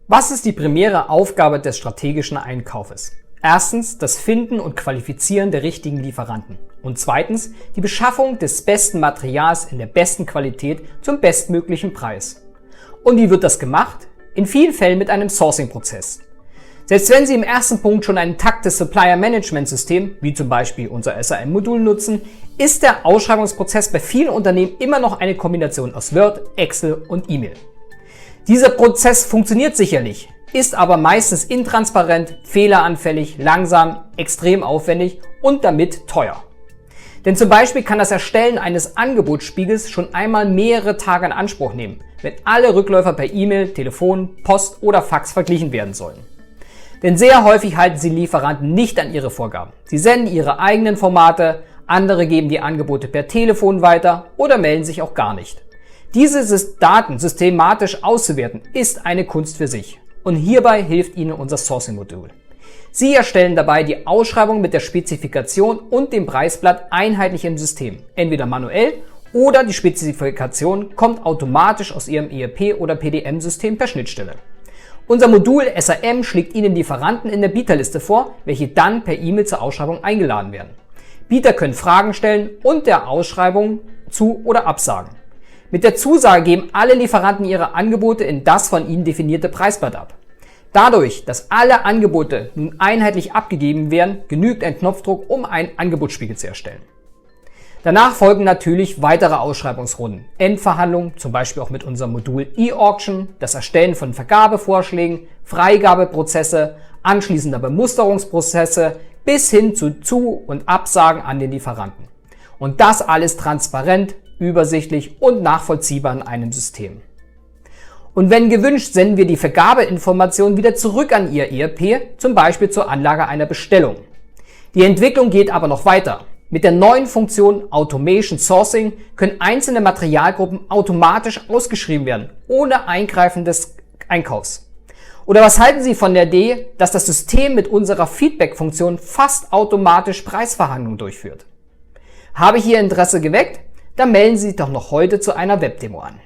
Was ist die primäre Aufgabe des strategischen Einkaufes? Erstens das Finden und Qualifizieren der richtigen Lieferanten und zweitens die Beschaffung des besten Materials in der besten Qualität zum bestmöglichen Preis. Und wie wird das gemacht? In vielen Fällen mit einem Sourcing-Prozess. Selbst wenn Sie im ersten Punkt schon ein intaktes Supplier-Management-System, wie zum Beispiel unser SAM-Modul nutzen, ist der Ausschreibungsprozess bei vielen Unternehmen immer noch eine Kombination aus Word, Excel und E-Mail. Dieser Prozess funktioniert sicherlich, ist aber meistens intransparent, fehleranfällig, langsam, extrem aufwendig und damit teuer. Denn zum Beispiel kann das Erstellen eines Angebotsspiegels schon einmal mehrere Tage in Anspruch nehmen, wenn alle Rückläufer per E-Mail, Telefon, Post oder Fax verglichen werden sollen. Denn sehr häufig halten sie Lieferanten nicht an ihre Vorgaben. Sie senden ihre eigenen Formate, andere geben die Angebote per Telefon weiter oder melden sich auch gar nicht. Diese Daten systematisch auszuwerten, ist eine Kunst für sich. Und hierbei hilft Ihnen unser Sourcing-Modul. Sie erstellen dabei die Ausschreibung mit der Spezifikation und dem Preisblatt einheitlich im System, entweder manuell oder die Spezifikation kommt automatisch aus Ihrem ERP- oder PDM-System per Schnittstelle. Unser Modul SAM schlägt Ihnen Lieferanten in der Bieterliste vor, welche dann per E-Mail zur Ausschreibung eingeladen werden. Bieter können Fragen stellen und der Ausschreibung zu- oder absagen. Mit der Zusage geben alle Lieferanten ihre Angebote in das von ihnen definierte Preisblatt ab. Dadurch, dass alle Angebote nun einheitlich abgegeben werden, genügt ein Knopfdruck, um einen Angebotsspiegel zu erstellen. Danach folgen natürlich weitere Ausschreibungsrunden, Endverhandlungen, zum Beispiel auch mit unserem Modul E-Auction, das Erstellen von Vergabevorschlägen, Freigabeprozesse, anschließender Bemusterungsprozesse bis hin zu Zu- und Absagen an den Lieferanten. Und das alles transparent, übersichtlich und nachvollziehbar in einem System. Und wenn gewünscht, senden wir die Vergabeinformationen wieder zurück an Ihr ERP, zum Beispiel zur Anlage einer Bestellung. Die Entwicklung geht aber noch weiter. Mit der neuen Funktion Automation Sourcing können einzelne Materialgruppen automatisch ausgeschrieben werden, ohne Eingreifen des Einkaufs. Oder was halten Sie von der Idee, dass das System mit unserer Feedback-Funktion fast automatisch Preisverhandlungen durchführt? Habe ich Ihr Interesse geweckt? Dann melden Sie sich doch noch heute zu einer Webdemo an.